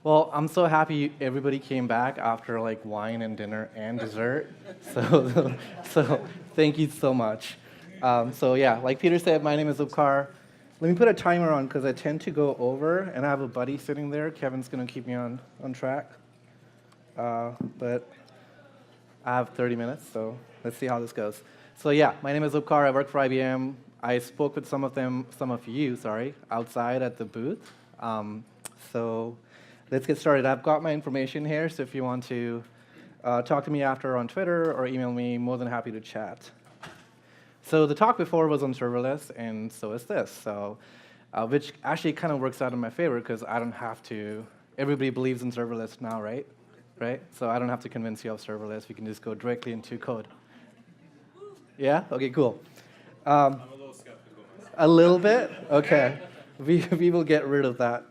Well, I'm so happy everybody came back after like wine and dinner and dessert. So, so thank you so much. So yeah, like Peter said, my name is Upkar. Let me put a timer on because I tend to go over, and I have a buddy sitting there. Kevin's going to keep me on track. But I have 30 minutes, so let's see how this goes. So yeah, my name is Upkar. I work for IBM. I spoke with some of you, outside at the booth. So let's get started. I've got my information here, so if you want to talk to me after on Twitter or email me, more than happy to chat. So the talk before was on serverless, and so is this. So, which actually kind of works out in my favor because I don't have to. Everybody believes in serverless now, right? Right? So I don't have to convince you of serverless. We can just go directly into code. Yeah? Okay, cool. I'm a little skeptical myself. A little bit? Okay. We will get rid of that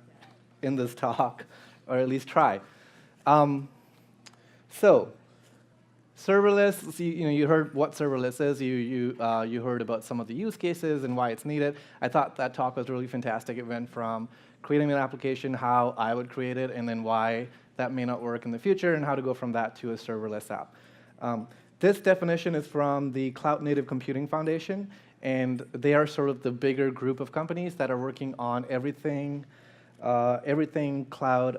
in this talk, or at least try. So, serverless, you heard what serverless is. You heard about some of the use cases and why it's needed. I thought that talk was really fantastic. It went from creating an application, how I would create it, and then why that may not work in the future, and how to go from that to a serverless app. This definition is from the Cloud Native Computing Foundation, and they are sort of the bigger group of companies that are working on everything cloud,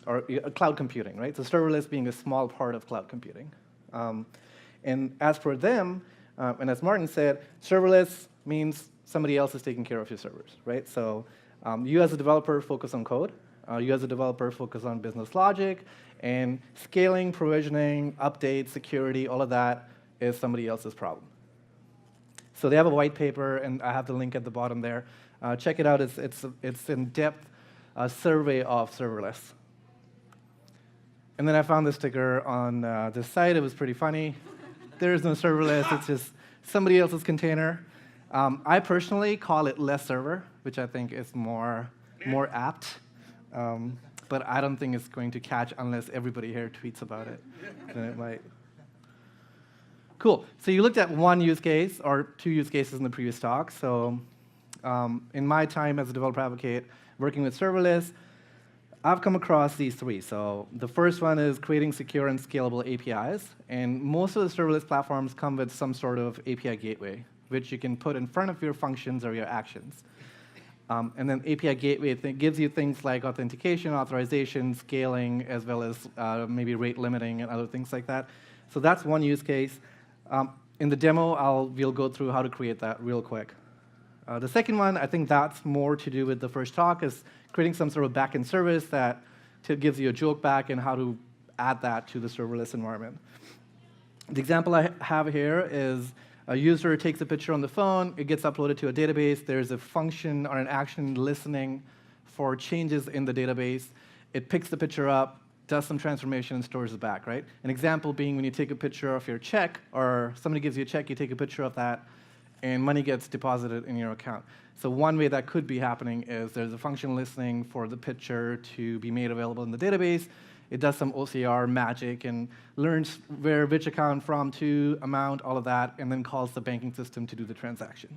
or cloud computing, right? So serverless being a small part of cloud computing. And as for them, and as Martin said, serverless means somebody else is taking care of your servers, right? So you as a developer focus on code. You as a developer focus on business logic, and scaling, provisioning, updates, security, all of that is somebody else's problem. So they have a white paper, and I have the link at the bottom there. Check it out. It's in-depth survey of serverless. And then I found this sticker on this site. It was pretty funny. There is no serverless. It's just somebody else's container. I personally call it lessServer, which I think is more apt. But I don't think it's going to catch unless everybody here tweets about it. Then it might. Cool. So you looked at one use case or two use cases in the previous talk. So in my time as a developer advocate working with serverless, I've come across these three. So the first one is creating secure and scalable APIs. And most of the serverless platforms come with some sort of API gateway, which you can put in front of your functions or your actions. And then API gateway gives you things like authentication, authorization, scaling, as well as maybe rate limiting and other things like that. So that's one use case. In the demo, we'll go through how to create that real quick. The second one, I think that's more to do with the first talk, is creating some sort of backend service that gives you a joke back and how to add that to the serverless environment. The example I have here is a user takes a picture on the phone, it gets uploaded to a database, there's a function or an action listening for changes in the database. It picks the picture up, does some transformation, and stores it back, right? An example being when you take a picture of your check, or somebody gives you a check, you take a picture of that, and money gets deposited in your account. So one way that could be happening is there's a function listening for the picture to be made available in the database. It does some OCR magic and learns which account from, to, amount, all of that, and then calls the banking system to do the transaction.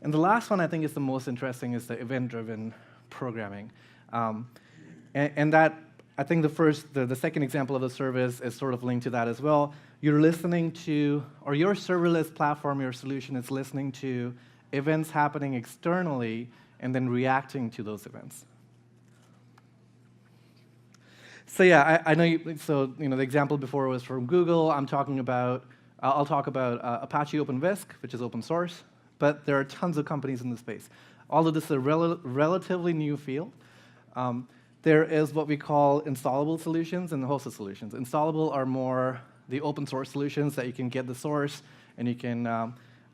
And the last one I think is the most interesting is the event-driven programming. And that, I think the second example of the service is sort of linked to that as well. You're listening to, or your serverless platform, your solution is listening to events happening externally and then reacting to those events. So yeah, I know the example before was from Google. I'll talk about Apache Openwhisk, which is open source, but there are tons of companies in the space. Although this is a relatively new field, there is what we call installable solutions and hosted solutions. Installable are more the open source solutions that you can get the source and you can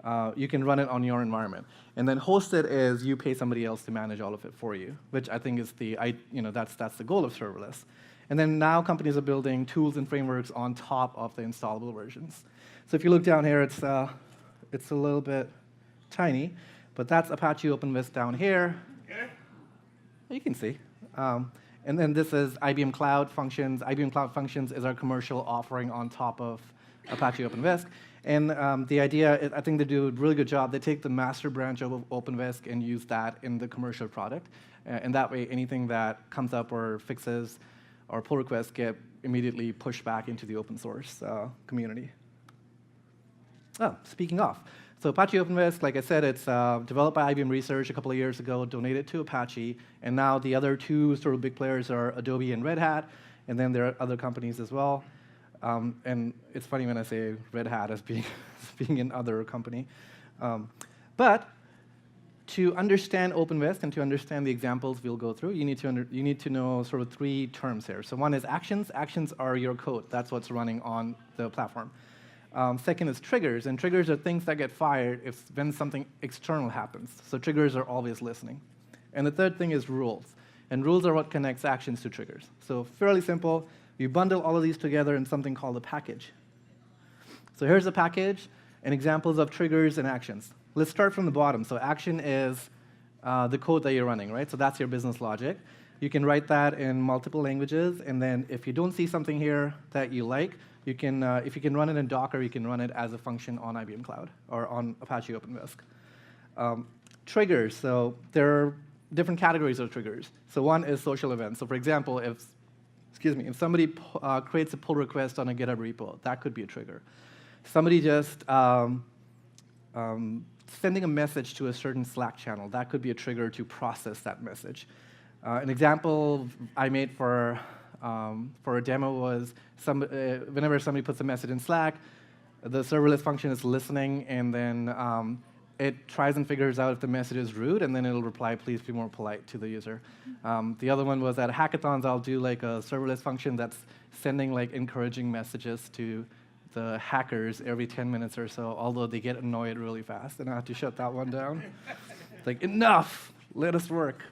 run it on your environment. And then hosted is you pay somebody else to manage all of it for you, which I think is that's the goal of serverless. And then now companies are building tools and frameworks on top of the installable versions. So if you look down here, it's a little bit tiny, but that's Apache Openwhisk down here. Okay. You can see. And then this is IBM Cloud Functions. IBM Cloud Functions is our commercial offering on top of Apache Openwhisk. And the idea, I think they do a really good job. They take the master branch of Openwhisk and use that in the commercial product. And that way, anything that comes up or fixes or pull requests get immediately pushed back into the open source community. Oh, speaking of. So Apache Openwhisk, like I said, it's developed by IBM Research a couple of years ago, donated to Apache, and now the other two sort of big players are Adobe and Red Hat, and then there are other companies as well. And it's funny when I say Red Hat as being, as being another company. But to understand Openwhisk and to understand the examples we'll go through, you need to know sort of three terms here. So one is actions. Actions are your code. That's what's running on the platform. Second is triggers, and triggers are things that get fired when something external happens. So triggers are always listening. And the third thing is rules. And rules are what connects actions to triggers. So fairly simple. You bundle all of these together in something called a package. So here's a package and examples of triggers and actions. Let's start from the bottom. So action is the code that you're running, right? So that's your business logic. You can write that in multiple languages, and then if you don't see something here that you like, you can, if you can run it in Docker, you can run it as a function on IBM Cloud or on Apache Openwhisk. Triggers, so there are different categories of triggers. So one is social events. So for example, if somebody creates a pull request on a GitHub repo, that could be a trigger. Somebody just sending a message to a certain Slack channel, that could be a trigger to process that message. An example I made for a demo was whenever somebody puts a message in Slack, the serverless function is listening, and then it tries and figures out if the message is rude, and then it'll reply, please be more polite to the user. The other one was at hackathons, I'll do like a serverless function that's sending like encouraging messages to the hackers every 10 minutes or so, although they get annoyed really fast, and I have to shut that one down. Like, enough, let us work.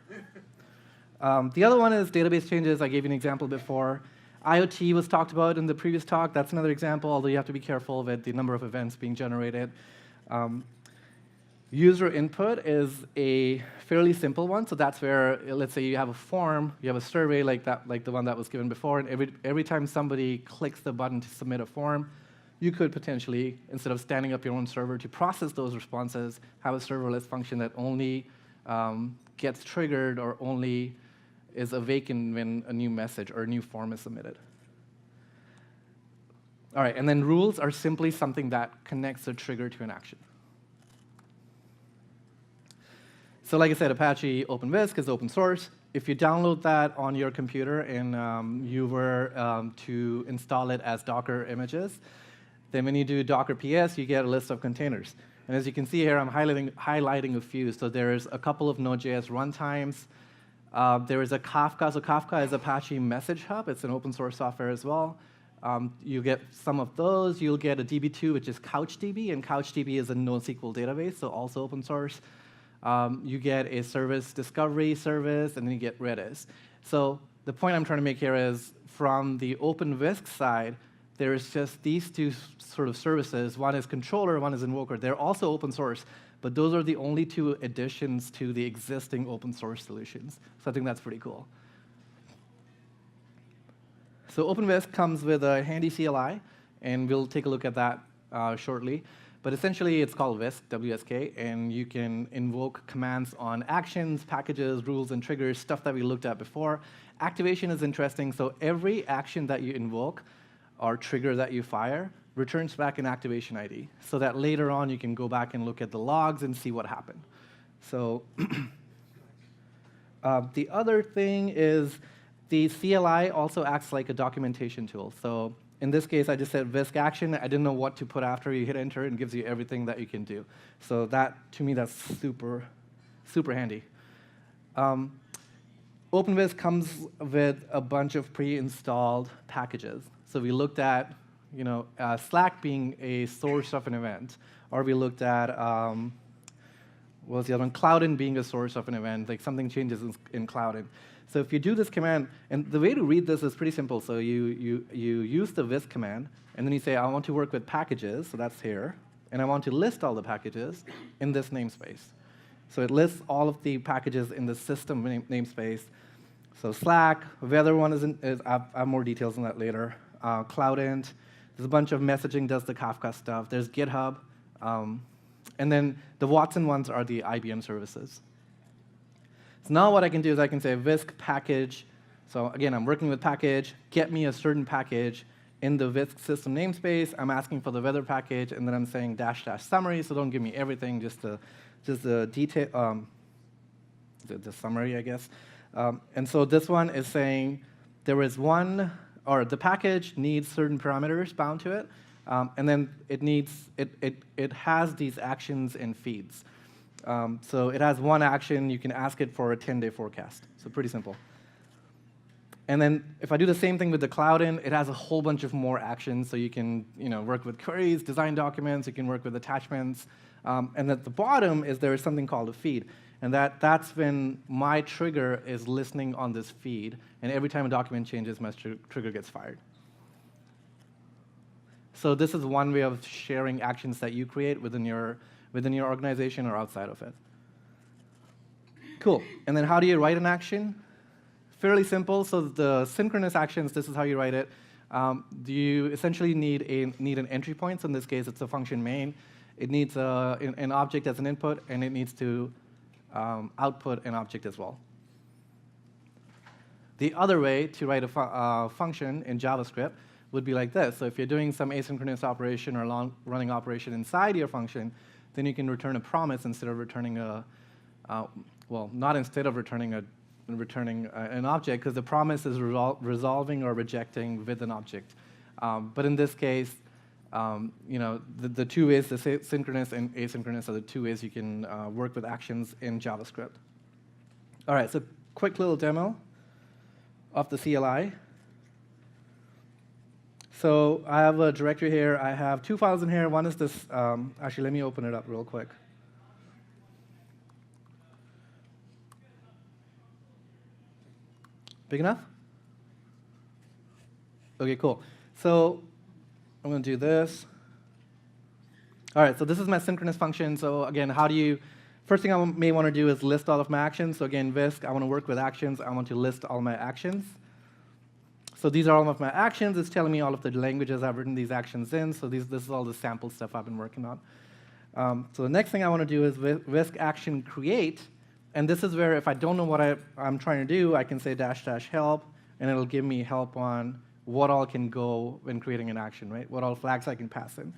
The other one is database changes. I gave you an example before. IoT was talked about in the previous talk. That's another example, although you have to be careful with the number of events being generated. User input is a fairly simple one. So that's where, let's say you have a form, you have a survey like that, like the one that was given before, and every time somebody clicks the button to submit a form, you could potentially, instead of standing up your own server to process those responses, have a serverless function that only gets triggered or only is awakened when a new message or a new form is submitted. All right, and then rules are simply something that connects a trigger to an action. So like I said, Apache Openwhisk is open source. If you download that on your computer and you were to install it as Docker images, then when you do Docker PS, you get a list of containers. And as you can see here, I'm highlighting a few. So there's a couple of Node.js runtimes. There is a Kafka. So Kafka is Apache Message Hub. It's an open source software as well. You get some of those. You'll get a DB2, which is CouchDB, and CouchDB is a NoSQL database, so also open source. You get a service discovery service, and then you get Redis. So the point I'm trying to make here is, from the Openwhisk side, there's just these two sort of services. One is controller, one is invoker. They're also open source, but those are the only two additions to the existing open source solutions. So I think that's pretty cool. So Openwhisk comes with a handy CLI, and we'll take a look at that shortly. But essentially, it's called Whisk, WSK, and you can invoke commands on actions, packages, rules, and triggers, stuff that we looked at before. Activation is interesting. So every action that you invoke or trigger that you fire returns back an activation ID, so that later on you can go back and look at the logs and see what happened. So the other thing is the CLI also acts like a documentation tool. So in this case, I just said Whisk action. I didn't know what to put after. You hit enter, and gives you everything that you can do. So that, to me, that's super, super handy. Openwhisk comes with a bunch of pre-installed packages. So we looked at, Slack being a source of an event, or we looked at what was the other one? Cloudin being a source of an event, like something changes in Cloudin. So if you do this command, and the way to read this is pretty simple. So you use the Whisk command, and then you say, I want to work with packages, so that's here, and I want to list all the packages in this namespace. So it lists all of the packages in the system namespace. So Slack, weather one I have more details on that later. Cloudint, There's a bunch of messaging does the Kafka stuff. There's GitHub. And then the Watson ones are the IBM services. So now what I can do is I can say Whisk package. So again, I'm working with package. Get me a certain package in the Whisk system namespace. I'm asking for the weather package, and then I'm saying -- summary. So don't give me everything, just the detail, the summary, I guess. And so this one is saying there is one, or the package needs certain parameters bound to it, and then it has these actions and feeds. So it has one action. You can ask it for a 10-day forecast. So pretty simple. And then if I do the same thing with the Cloud-in, it has a whole bunch of more actions. So you can work with queries, design documents. You can work with attachments. And at the bottom is there is something called a feed. And that's when my trigger is listening on this feed. And every time a document changes, my trigger gets fired. So this is one way of sharing actions that you create within your organization or outside of it. Cool. And then how do you write an action? Fairly simple. So the synchronous actions, this is how you write it. You essentially need an entry point. So in this case, it's a function main. It needs an object as an input, and it needs to output an object as well. The other way to write a function in JavaScript would be like this. So if you're doing some asynchronous operation or long-running operation inside your function, then you can return a promise instead of returning not instead of returning an object, because the promise is resolving or rejecting with an object. But in this case, the two ways, the synchronous and asynchronous, are the two ways you can work with actions in JavaScript. All right, so quick little demo of the CLI. So I have a directory here. I have 2 files in here. One is this. Actually, let me open it up real quick. Big enough? OK, cool. So I'm going to do this. All right, so this is my synchronous function. So again, first thing I may want to do is list all of my actions. So again, Whisk, I want to work with actions. I want to list all my actions. So these are all of my actions. It's telling me all of the languages I've written these actions in. So this is all the sample stuff I've been working on. So the next thing I want to do is Whisk action create. And this is where if I don't know what I'm trying to do, I can say -- help, and it'll give me help on what all can go when creating an action, right? What all flags I can pass in.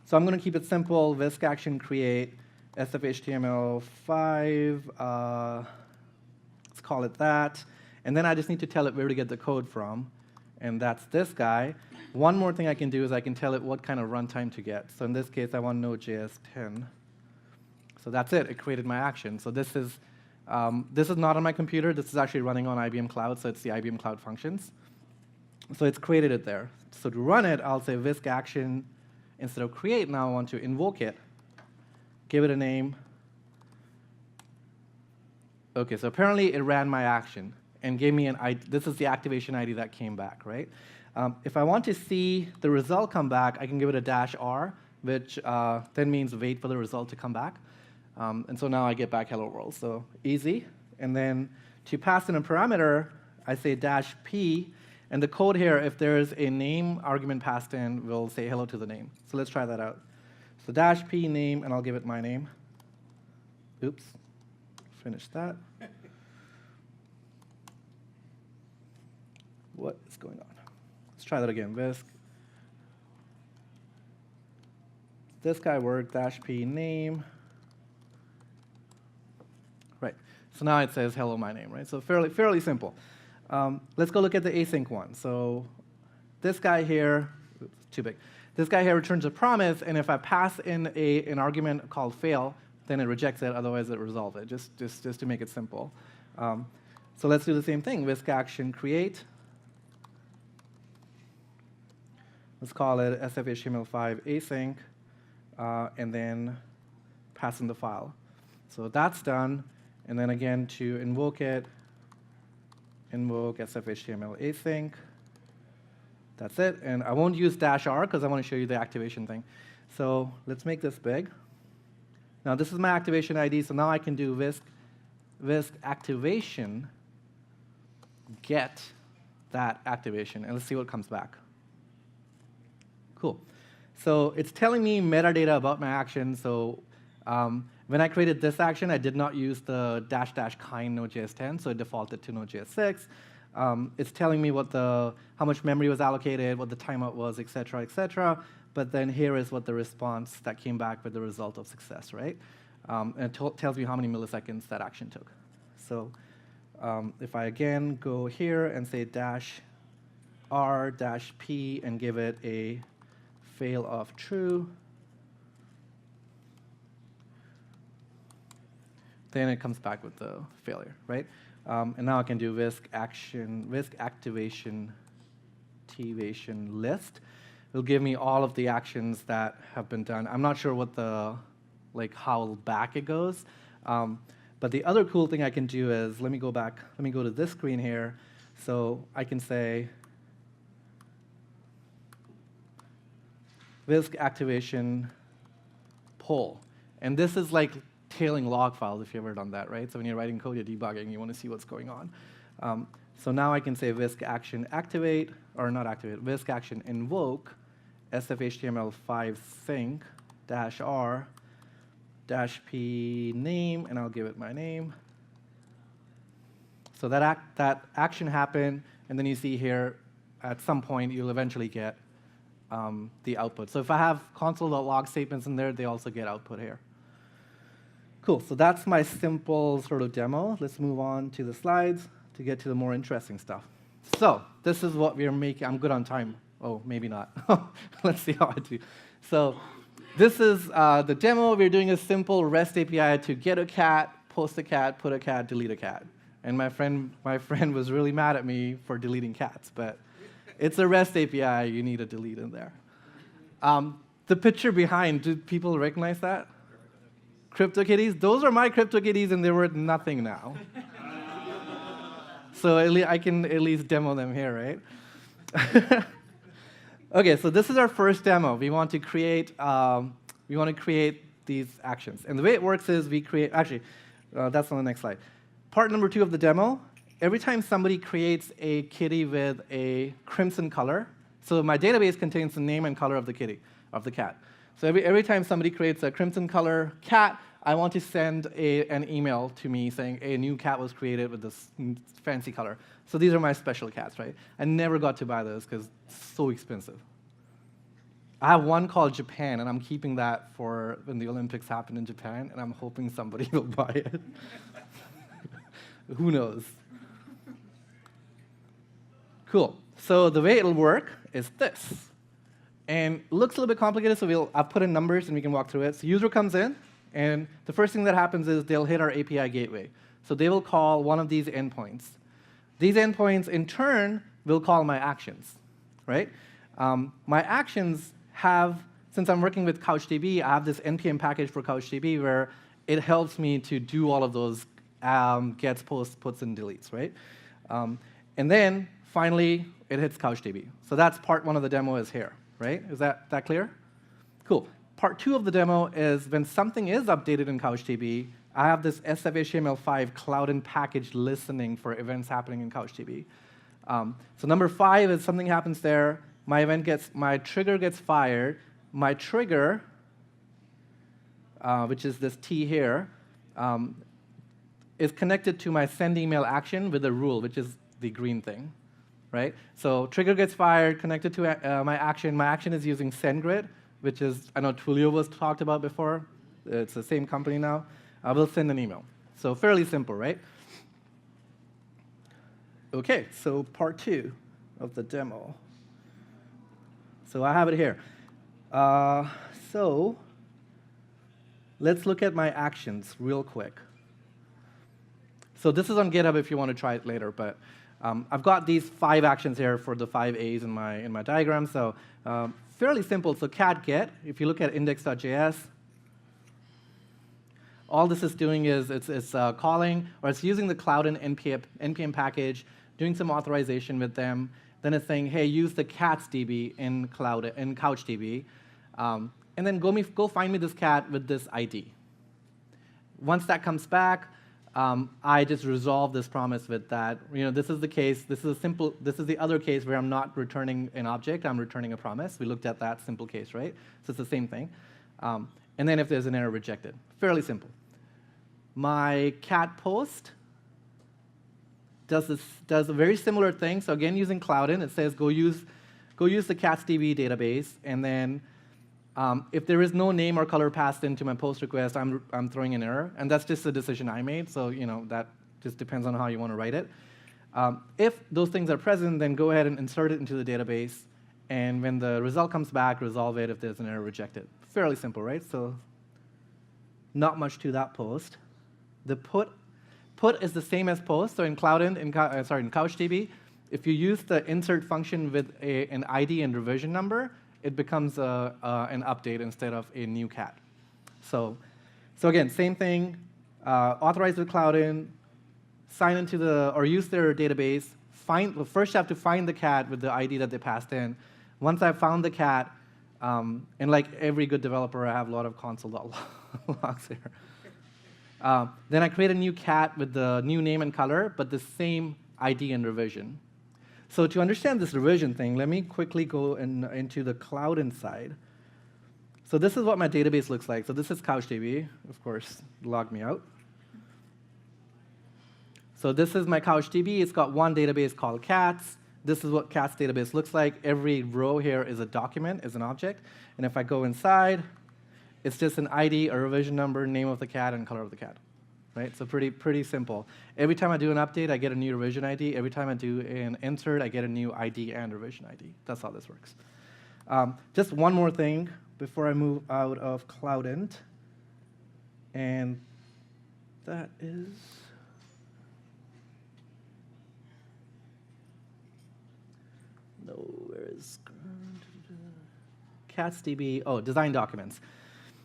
So I'm going to keep it simple. Whisk action create sfhtml5. Let's call it that. And then I just need to tell it where to get the code from. And that's this guy. One more thing I can do is I can tell it what kind of runtime to get. So in this case, I want Node.js 10. So that's it. It created my action. So this is not on my computer. This is actually running on IBM Cloud. So it's the IBM Cloud functions. So it's created it there. So to run it, I'll say Whisk action. Instead of create, now I want to invoke it. Give it a name. OK, so apparently it ran my action and gave me an ID. This is the activation ID that came back, right? If I want to see the result come back, I can give it a -r, which then means wait for the result to come back. And so now I get back hello world. So easy. And then to pass in a parameter, I say -p. And the code here, if there's a name argument passed in, will say hello to the name. So let's try that out. So -p name, and I'll give it my name. Oops. Finish that. What is going on? Let's try that again. Whisk. This guy worked, -p name. Right. So now it says hello, my name, right? So fairly simple. Let's go look at the async one. So this guy here, oops, too big. This guy here returns a promise, and if I pass in an argument called fail, then it rejects it. Otherwise, it resolves it. Just to make it simple. So let's do the same thing. Whisk action create. Let's call it sfhtml5 async, and then pass in the file. So that's done. And then again, to invoke it, invoke sfhtml async. That's it. And I won't use -r because I want to show you the activation thing. So let's make this big. Now this is my activation ID. So now I can do Whisk activation get that activation. And let's see what comes back. Cool. So it's telling me metadata about my action. So when I created this action, I did not use the -- kind Node.js 10, so it defaulted to Node.js 6. It's telling me how much memory was allocated, what the timeout was, et cetera, et cetera. But then here is what the response that came back with the result of success, right? And it tells me how many milliseconds that action took. So if I again go here and say -r-p and give it a fail of true, then it comes back with the failure, right? And now I can do whisk activation list. It'll give me all of the actions that have been done. I'm not sure what how back it goes. But the other cool thing I can do is, let me go to this screen here. So I can say whisk activation poll. And this is like tailing log files, if you've ever done that, right? So when you're writing code, you're debugging, you want to see what's going on. So now I can say whisk action activate, or not activate, whisk action invoke sfhtml5 sync -r -p name, and I'll give it my name. So that action happened, and then you see here, at some point, you'll eventually get the output. So if I have console.log statements in there, they also get output here. Cool, so that's my simple sort of demo. Let's move on to the slides to get to the more interesting stuff. So this is what we're making. I'm good on time. Oh, maybe not. Let's see how I do. So this is the demo. We're doing a simple REST API to get a cat, post a cat, put a cat, delete a cat. And my friend was really mad at me for deleting cats, but it's a REST API. You need a delete in there. The picture behind, do people recognize that? CryptoKitties? Those are my CryptoKitties, and they're worth nothing now. So I can at least demo them here, right? Okay, so this is our first demo. We want to create these actions, and the way it works is we create. Actually, that's on the next slide. Part number 2 of the demo. Every time somebody creates a kitty with a crimson color, so my database contains the name and color of the kitty, of the cat. So every time somebody creates a crimson color cat, I want to send an email to me saying a new cat was created with this fancy color. So these are my special cats, right? I never got to buy those because it's so expensive. I have one called Japan, and I'm keeping that for when the Olympics happen in Japan, and I'm hoping somebody will buy it. Who knows? Cool. So the way it'll work is this. And it looks a little bit complicated, so I'll put in numbers and we can walk through it. So user comes in, and the first thing that happens is they'll hit our API gateway. So they will call one of these endpoints. These endpoints, in turn, will call my actions, right? My actions have, since I'm working with CouchDB, I have this NPM package for CouchDB where it helps me to do all of those gets, posts, puts, and deletes, right? And then, finally, it hits CouchDB. So that's part 1 of the demo is here. Right? Is that clear? Cool. Part 2 of the demo is when something is updated in CouchDB, I have this sfhtml5 cloud and package listening for events happening in CouchDB. So number 5 is something happens there. My trigger gets fired. My trigger, which is this T here, is connected to my send email action with a rule, which is the green thing. Right? So trigger gets fired, connected to my action. My action is using SendGrid, which is, I know Twilio was talked about before. It's the same company now. I will send an email. So fairly simple, right? OK, so part 2 of the demo. So I have it here. So let's look at my actions real quick. So this is on GitHub if you want to try it later, but I've got these 5 actions here for the 5 A's in my diagram. So fairly simple. So cat get, if you look at index.js, all this is doing is it's calling, or it's using the cloud and NPM package, doing some authorization with them. Then it's saying, hey, use the cats DB in CouchDB, and then go find me this cat with this ID. Once that comes back, I just resolve this promise with that. This is the case. This is the other case where I'm not returning an object. I'm returning a promise. We looked at that simple case, right? So it's the same thing. And then if there's an error, rejected. Fairly simple. My cat post does a very similar thing. So again, using Cloudin, it says go use the CatsDB database, and then if there is no name or color passed into my post request, I'm throwing an error, and that's just a decision I made. So that just depends on how you want to write it. If those things are present, then go ahead and insert it into the database, and when the result comes back, resolve it if there's an error, reject it. Fairly simple, right? So not much to that post. The put is the same as post. So in Cloudin, in CouchDB, if you use the insert function with an ID and revision number, it becomes an update instead of a new cat. So again, same thing. Authorize with Cloudin, sign into or use their database. First, you have to find the cat with the ID that they passed in. Once I've found the cat, and like every good developer, I have a lot of console logs here. Then I create a new cat with the new name and color, but the same ID and revision. So to understand this revision thing, let me quickly go into the Cloudin side. So this is what my database looks like. So this is CouchDB. Of course, log me out. So this is my CouchDB. It's got one database called cats. This is what cats database looks like. Every row here is a document, is an object. And if I go inside, it's just an ID, a revision number, name of the cat, and color of the cat. Right? So pretty simple. Every time I do an update, I get a new revision ID. Every time I do an insert, I get a new ID and revision ID. That's how this works. Just one more thing before I move out of Cloudin. And that is... No, where is CatsDB? Oh, design documents.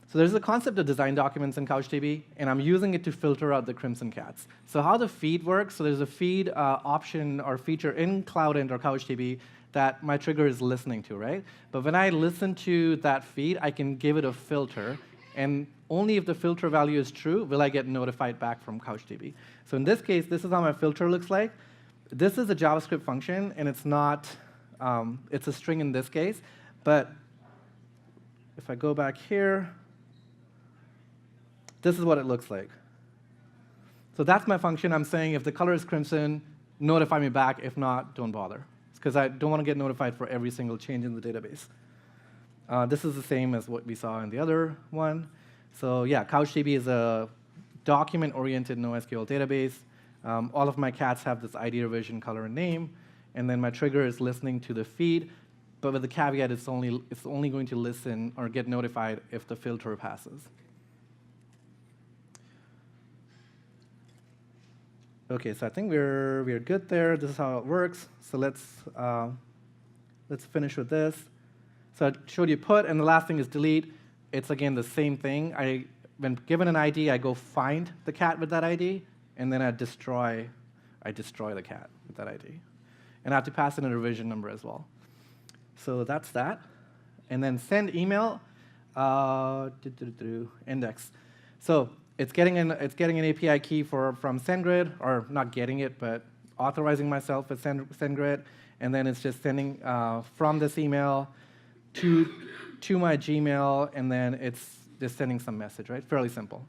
So there's a concept of design documents in CouchDB, and I'm using it to filter out the crimson cats. So how the feed works, so there's a feed option or feature in Cloudin or CouchDB that my trigger is listening to, right? But when I listen to that feed, I can give it a filter, and only if the filter value is true will I get notified back from CouchDB. So in this case, this is how my filter looks like. This is a JavaScript function, and it's not, it's a string in this case. But if I go back here, this is what it looks like. So that's my function. I'm saying if the color is crimson, notify me back. If not, don't bother. Because I don't want to get notified for every single change in the database. This is the same as what we saw in the other one. So yeah, CouchDB is a document-oriented NoSQL database. All of my cats have this ID, revision, color, and name. And then my trigger is listening to the feed. But with the caveat, it's only going to listen or get notified if the filter passes. OK, so I think we're good there. This is how it works. So let's finish with this. So I showed you put, and the last thing is delete. It's, again, the same thing. When given an ID, I go find the cat with that ID, and then I destroy the cat with that ID. And I have to pass in a revision number as well. So that's that. And then send email, index. So it's getting an API key from SendGrid, or not getting it, but authorizing myself with SendGrid, and then it's just sending from this email to my Gmail, and then it's just sending some message, right? Fairly simple.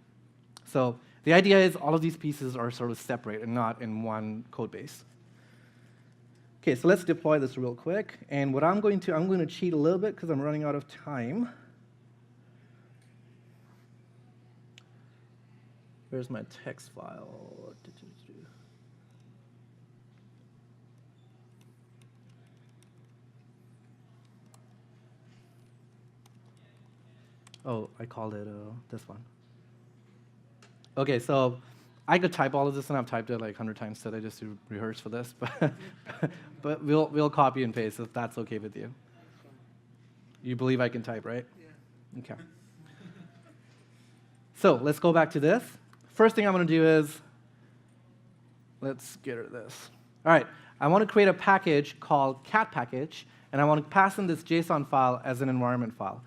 So the idea is all of these pieces are sort of separate and not in one code base. OK, so let's deploy this real quick. And what I'm going to cheat a little bit because I'm running out of time. Where's my text file? Oh, I called it this one. OK, so I could type all of this, and I've typed it like 100 times today just to rehearse for this. But we'll copy and paste if that's OK with you. You believe I can type, right? Yeah. OK. So let's go back to this. First thing I'm going to do is, let's get rid of this. All right, I want to create a package called cat package, and I want to pass in this JSON file as an environment file.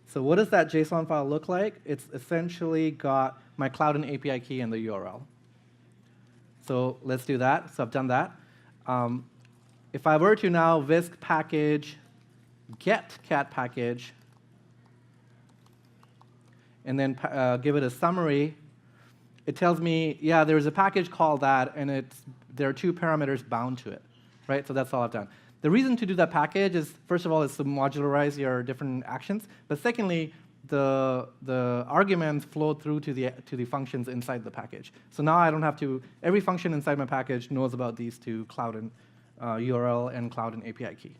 So what does that JSON file look like? It's essentially got my Cloudin API key and the URL. So let's do that. So I've done that. If I were to now whisk package get cat package, and then give it a summary, it tells me, yeah, there's a package called that, and there are 2 parameters bound to it, right? So that's all I've done. The reason to do that package is, first of all, is to modularize your different actions, but secondly, the arguments flow through to the functions inside the package. So now I don't have to, every function inside my package knows about these 2, cloud and URL and cloud and API key.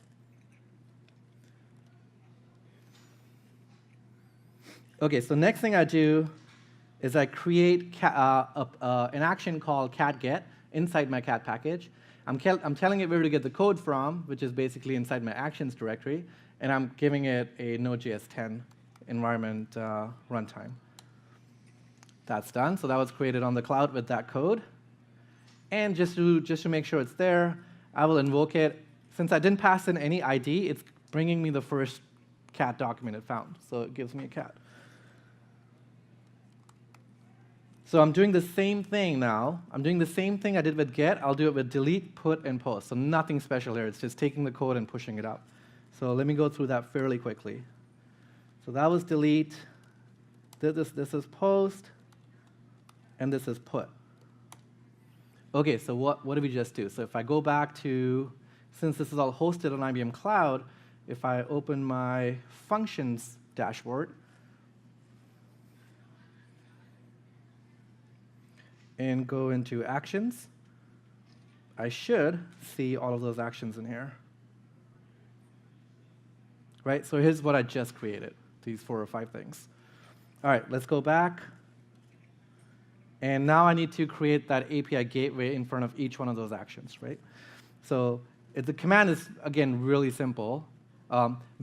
Okay, so next thing I do is I create an action called cat_get inside my cat package. I'm telling it where to get the code from, which is basically inside my actions directory, and I'm giving it a Node.js 10 environment runtime. That's done. So that was created on the cloud with that code. And just to make sure it's there, I will invoke it. Since I didn't pass in any ID, it's bringing me the first cat document it found. So it gives me a cat. So I'm doing the same thing now. I'm doing the same thing I did with get. I'll do it with delete, put, and post. So nothing special here. It's just taking the code and pushing it up. So let me go through that fairly quickly. So that was delete. This is post. And this is put. OK, so what did we just do? So if I go back to, since this is all hosted on IBM Cloud, if I open my functions dashboard, and go into actions, I should see all of those actions in here. Right? So here's what I just created, these 4 or 5 things. All right, let's go back. And now I need to create that API gateway in front of each one of those actions, right? So the command is, again, really simple.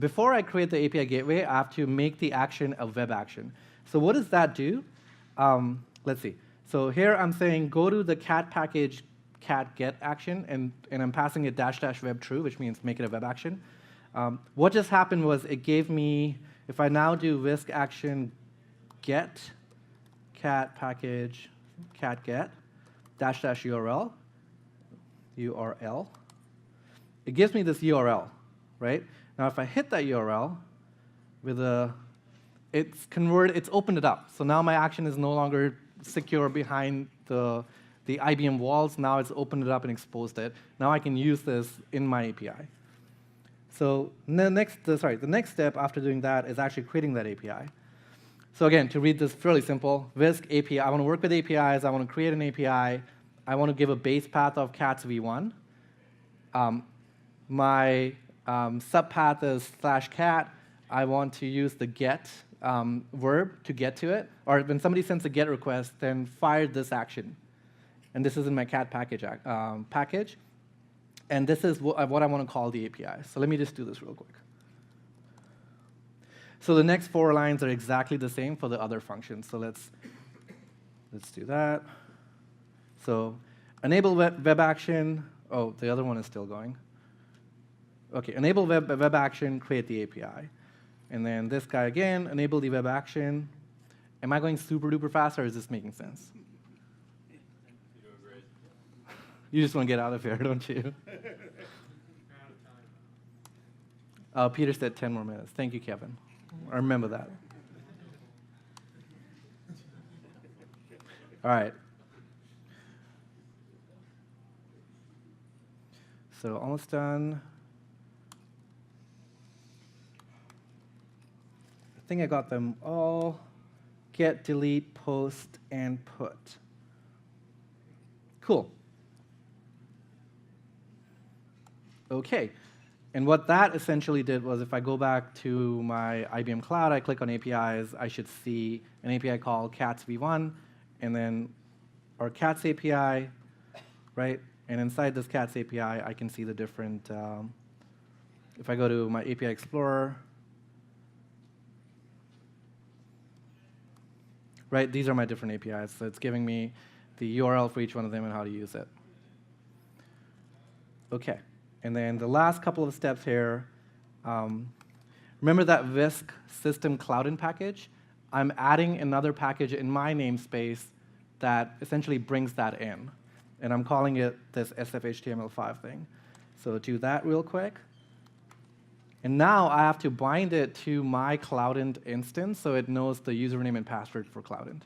Before I create the API gateway, I have to make the action a web action. So what does that do? Let's see. So here I'm saying go to the cat package cat get action, and I'm passing it --web true, which means make it a web action. What just happened was it gave me, if I now do whisk action get cat package cat get --URL, it gives me this URL, right? Now if I hit that URL with it's opened it up. So now my action is no longer secure behind the IBM walls. Now it's opened it up and exposed it. Now I can use this in my API. So the next step after doing that is actually creating that API. So again, to read this, fairly simple. Whisk API. I want to work with APIs. I want to create an API. I want to give a base path of cats v1. My subpath is /cat. I want to use the get verb to get to it. Or when somebody sends a get request, then fire this action. And this is in my cat package. And this is what I want to call the API. So let me just do this real quick. So the next 4 lines are exactly the same for the other functions. So let's do that. So enable web action. Oh, the other one is still going. OK, enable web action, create the API. And then this guy again, enable the web action. Am I going super duper fast, or is this making sense? You're doing great. You just want to get out of here, don't you? Peter said 10 more minutes. Thank you, Kevin. I remember that. All right. So almost done. I think I got them all. Get, delete, post, and put. Cool. OK. And what that essentially did was, if I go back to my IBM Cloud, I click on APIs, I should see an API called cats v1, and then our cats API, right? And inside this cats API, I can see the different. If I go to my API Explorer, right? These are my different APIs. So it's giving me the URL for each one of them and how to use it. OK. And then the last couple of steps here, remember that Whisk system cloud-in package? I'm adding another package in my namespace that essentially brings that in. and I'm calling it this sfhtml5 thing. So do that real quick. And now I have to bind it to my Cloudant instance so it knows the username and password for Cloudant.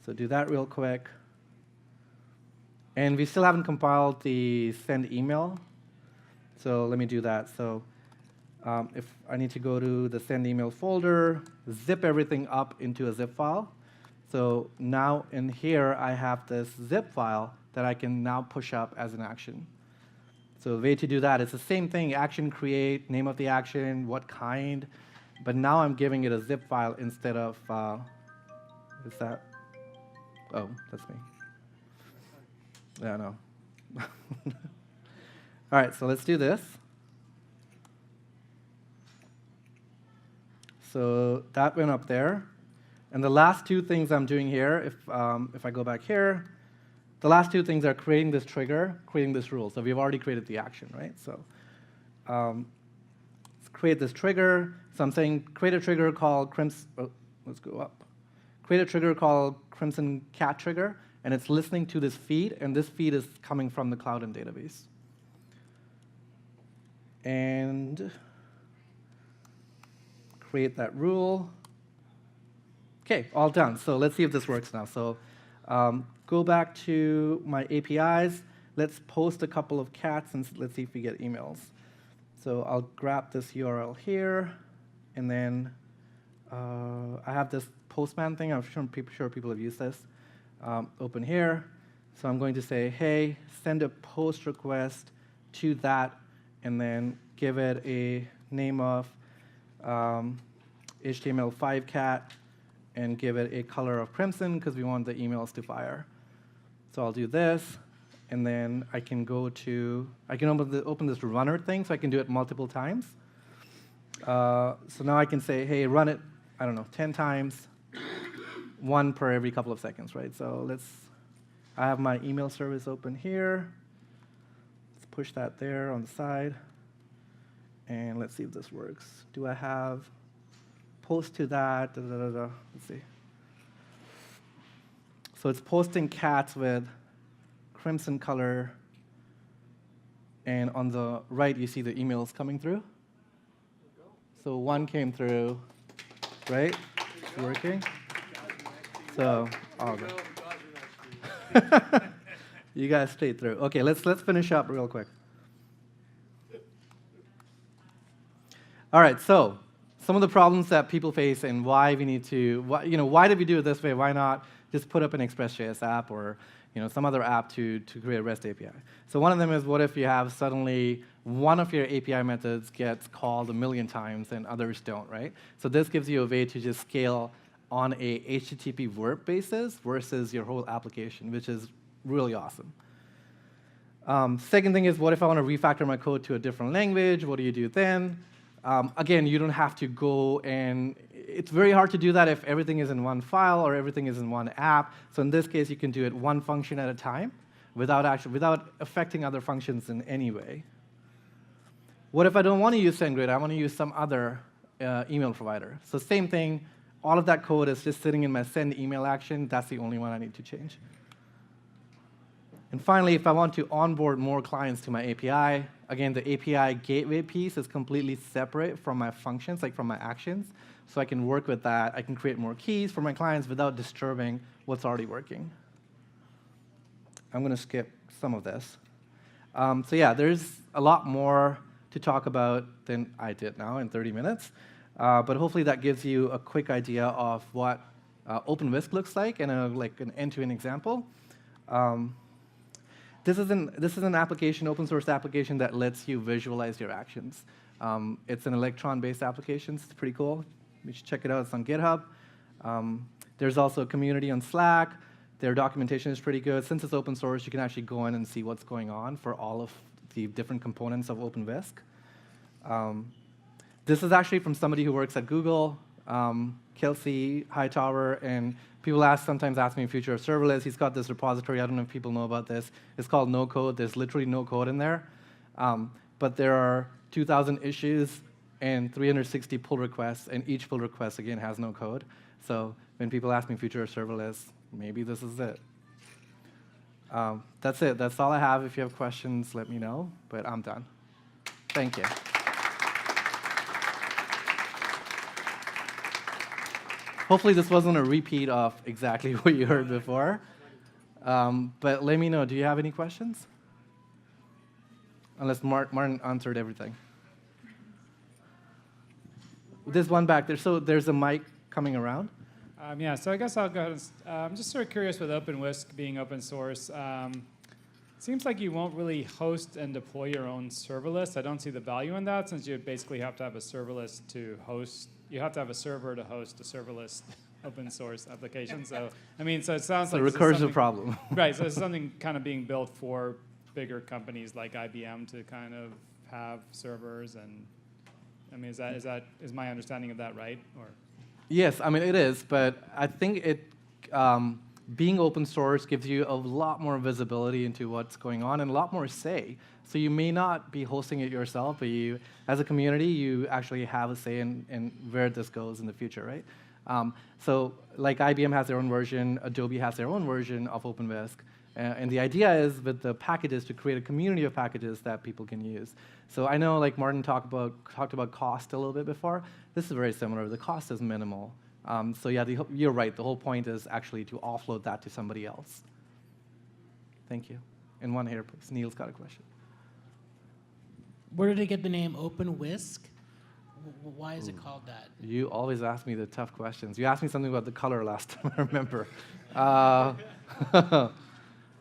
So do that real quick. And we still haven't compiled the send email. So let me do that. So if I need to go to the send email folder, zip everything up into a zip file. So now in here, I have this zip file that I can now push up as an action. So the way to do that is the same thing, action create, name of the action, what kind. But now I'm giving it a zip file instead of, is that? Oh, that's me. Yeah, no. All right, so let's do this. So that went up there. And the last two things I'm doing here, if I go back here, the last two things are creating this trigger, creating this rule. So we've already created the action, right? So let's create this trigger. So I'm saying create a trigger called Crimson. Oh, let's go up. Create a trigger called Crimson Cat Trigger, and it's listening to this feed, and this feed is coming from the Cloudant database. And create that rule. OK, all done. So let's see if this works now. So go back to my APIs. Let's post a couple of cats, and let's see if we get emails. So I'll grab this URL here, and then I have this Postman thing. I'm sure people have used this. Open here. So I'm going to say, hey, send a post request to that, and then give it a name of HTML5 cat, and give it a color of crimson because we want the emails to fire. So I'll do this, and then I can go to, I can open this runner thing, so I can do it multiple times. So now I can say, hey, run it, I don't know, 10 times, one per every couple of seconds, right? So I have my email service open here. Let's push that there on the side. And let's see if this works. Do I have post to that? Let's see. So it's posting cats with crimson color. And on the right, you see the emails coming through. So one came through, right? It's working. So all good. You guys stayed through. OK, let's finish up real quick. All right, so some of the problems that people face and why we need to, why did we do it this way? Why not just put up an Express.js app or some other app to create a REST API? So one of them is, what if you have suddenly one of your API methods gets called 1,000,000 times and others don't, right? So this gives you a way to just scale on a HTTP verb basis versus your whole application, which is really awesome. Second thing is, what if I want to refactor my code to a different language? What do you do then? Again, you don't have to go, and it's very hard to do that if everything is in one file or everything is in one app. So in this case, you can do it one function at a time without affecting other functions in any way. What if I don't want to use SendGrid? I want to use some other email provider. So same thing. All of that code is just sitting in my send email action. That's the only one I need to change. And finally, if I want to onboard more clients to my API, again, the API gateway piece is completely separate from my functions, like from my actions. So I can work with that. I can create more keys for my clients without disturbing what's already working. I'm going to skip some of this. So yeah, there's a lot more to talk about than I did now in 30 minutes. But hopefully that gives you a quick idea of what Openwhisk looks like and like an end-to-end example. This is an application, open source application that lets you visualize your actions. It's an Electron-based application. It's pretty cool. You should check it out. It's on GitHub. There's also a community on Slack. Their documentation is pretty good. Since it's open source, you can actually go in and see what's going on for all of the different components of Openwhisk. This is actually from somebody who works at Google, Kelsey Hightower, and people sometimes ask me future of serverless. He's got this repository. I don't know if people know about this. It's called No Code. There's literally no code in there. But there are 2,000 issues and 360 pull requests, and each pull request, again, has no code. So when people ask me future of serverless, maybe this is it. That's it. That's all I have. If you have questions, let me know. But I'm done. Thank you. Hopefully this wasn't a repeat of exactly what you heard before. But let me know. Do you have any questions? Unless Martin answered everything. There's one back there. So there's a mic coming around. Yeah, so I guess I'll go ahead and, I'm just sort of curious with Openwhisk being open source. It seems like you won't really host and deploy your own serverless. I don't see the value in that, since you basically have to have a serverless to host. You have to have a server to host a serverless open source application. So I mean, so it sounds like It's a recursive problem. Right. So it's something kind of being built for bigger companies like IBM to kind of have servers. And I mean, is my understanding of that right? Or Yes, I mean it is, but I think being open source gives you a lot more visibility into what's going on and a lot more say. So you may not be hosting it yourself, but you, as a community, you actually have a say in where this goes in the future, right? So like IBM has their own version, Adobe has their own version of Openwhisk, and the idea is with the packages to create a community of packages that people can use. So I know like Martin talked about cost a little bit before. This is very similar. The cost is minimal. So yeah, you're right. The whole point is actually to offload that to somebody else. Thank you. And one here, please. Neil's got a question. Where did it get the name Openwhisk? Why is it called that? You always ask me the tough questions. You asked me something about the color last time, I remember. I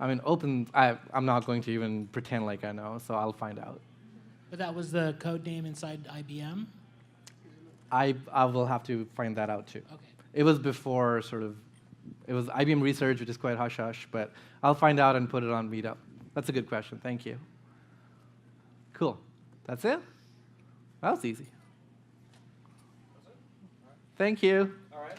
mean, I'm not going to even pretend like I know, so I'll find out. But that was the code name inside IBM? I will have to find that out too. Okay. It was before it was IBM Research, which is quite hush-hush, but I'll find out and put it on Meetup. That's a good question. Thank you. Cool. That's it? That was easy. Thank you. All right.